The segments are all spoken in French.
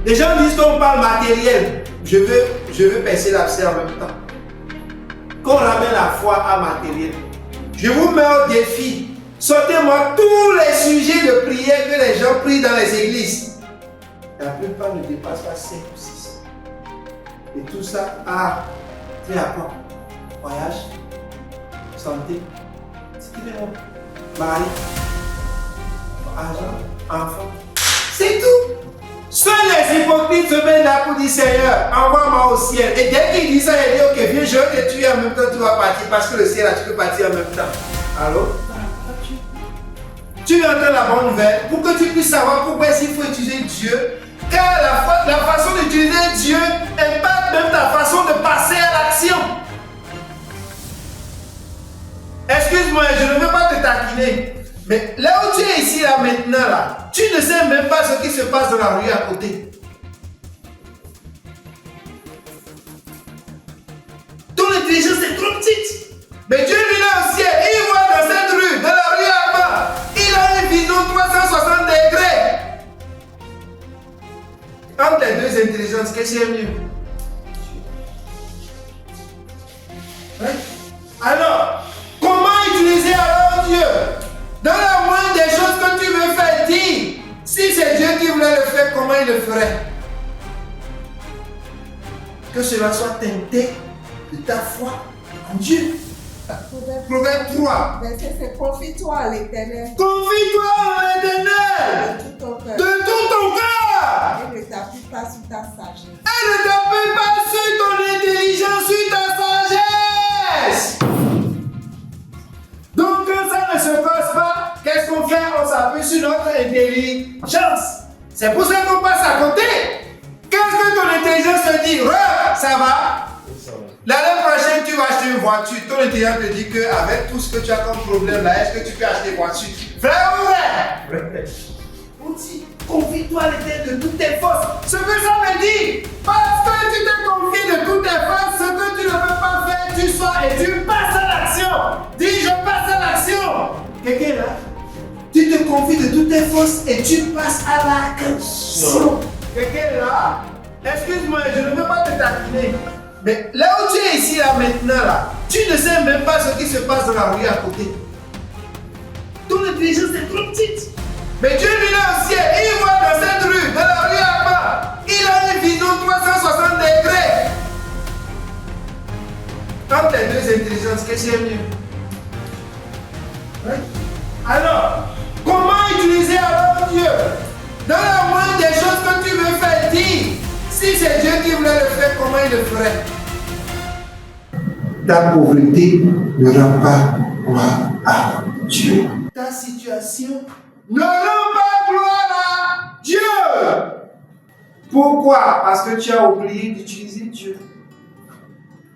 Les gens disent qu'on parle matériel. Je veux percer l'abcès en même temps. Qu'on ramène la foi à matériel. Je vous mets au défi. Sortez-moi tous les sujets de prière que les gens prient dans les églises. La plupart ne dépassent pas 5 ou 6. Et tout ça, c'est à quoi? Voyage, santé, mari, argent, enfant. C'est tout. Seuls les hypocrites se mettent là pour dire Seigneur, envoie-moi au ciel. Et dès qu'ils disent ça, ils disent ok, viens, je vais te tuer en même temps, tu vas partir. Parce que le ciel, là, tu peux partir en même temps. Allô? Tu veux entendre la bonne nouvelle pour que tu puisses savoir pourquoi il faut utiliser Dieu. Car la façon d'utiliser Dieu impacte même ta façon de passer à l'action. Excuse-moi, je ne veux pas te taquiner. Mais là où tu es ici, là, maintenant, là, tu ne sais même pas ce qui se passe dans la rue à côté. Ton intelligence est trop petite. Mais Dieu lui là au ciel, il voit dans cette rue, dans la rue à bas, il a une vision 360 degrés. Entre les deux intelligences, qu'est-ce qui est mieux? Hein? Alors, comment utiliser alors Dieu? Dans la moindre des choses que tu veux faire, dis. Si c'est Dieu qui voulait le faire, comment il le ferait? Que cela soit teinté de ta foi en Dieu. Proverbe 3. C'est confie-toi à l'Éternel. Confie-toi à l'Éternel. De tout ton cœur. De tout ton cœur. Et ne t'appuie pas sur ta sagesse. Et ne t'appuie pas sur ton intelligence, sur ta sagesse. Donc quand ça ne se passe pas, qu'est-ce qu'on fait? On s'appuie sur notre intelligence. C'est pour ça qu'on passe à côté. Qu'est-ce que ton intelligence te dit? Ça va? L'année prochaine, tu vas acheter une voiture. Ton intelligence te dit qu'avec tout ce que tu as comme problème là, est-ce que tu peux acheter une voiture? Vrai ou vrai? Outil, confie-toi à l'Éternel de toutes tes forces. Ce que ça me dit, parce que tu t'es confié de toutes tes forces, ce que tu ne peux pas faire, tu sors et tu passes à l'action. Dis, je passe à l'action. Quelqu'un là? Tu te confies de toutes tes forces et tu passes à l'action. Quelqu'un là? Excuse-moi, je ne veux pas te taquiner. Mais là où tu es ici, là, maintenant, là, tu ne sais même pas ce qui se passe dans la rue à côté. Ton intelligence est trop petite. Mais Dieu lui là au ciel, il voit dans cette rue, dans la rue à bas, il a une vision 360 degrés. Entre les deux intelligences, qu'est-ce qui est mieux? Hein? Alors, comment utiliser alors Dieu? Dans la moindre des choses que tu veux faire, dis. Si c'est Dieu qui voulait le faire, comment il le ferait? Ta pauvreté ne rend pas gloire à Dieu. Ta situation ne rend pas gloire à Dieu. Pourquoi? Parce que tu as oublié d'utiliser Dieu.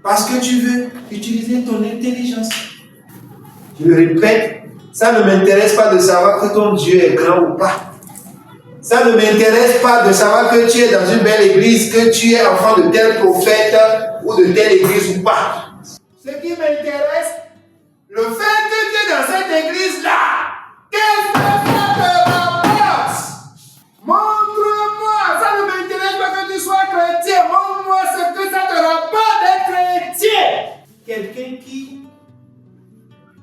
Parce que tu veux utiliser ton intelligence. Je le répète, ça ne m'intéresse pas de savoir que ton Dieu est grand ou pas. Ça ne m'intéresse pas de savoir que tu es dans une belle église, que tu es enfant de tel prophète ou de telle église ou pas. Ce qui m'intéresse, le fait que tu es dans cette église-là, qu'est-ce que ça te rapporte? Montre-moi, ça ne m'intéresse pas que tu sois chrétien, montre-moi ce que ça te rapporte d'être chrétien. Quelqu'un qui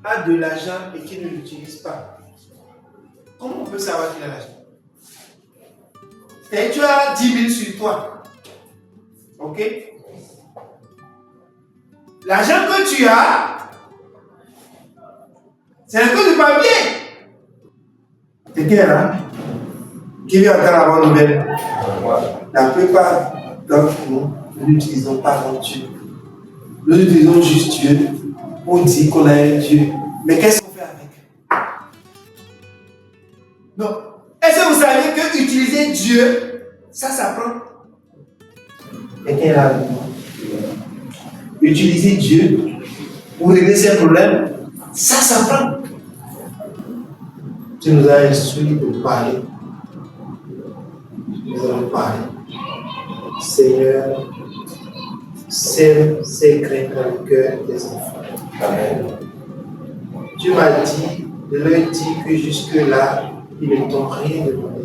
a de l'argent et qui ne l'utilise pas, comment on peut savoir qu'il a l'argent? Et tu as 10 000 sur toi. Ok? L'argent que tu as, c'est un peu de papier. Quelqu'un là qui vient entendre la bonne nouvelle. La plupart d'entre nous, nous n'utilisons pas notre Dieu. Nous utilisons juste Dieu pour dire qu'on a un Dieu. Mais qu'est-ce qu'on fait avec? Non. Est-ce que vous savez que utiliser Dieu, ça s'apprend? Quelqu'un là, utiliser Dieu pour régler ses problèmes, ça s'apprend. Tu nous as instruit de parler. Nous allons parler. Seigneur, sème ces craintes dans le cœur des enfants. Amen. Tu m'as dit de leur dire que jusque-là, ils ne t'ont rien demandé.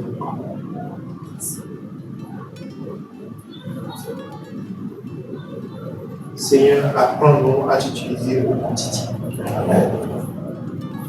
Seigneur, apprends-nous à t'utiliser au quotidien. Amen.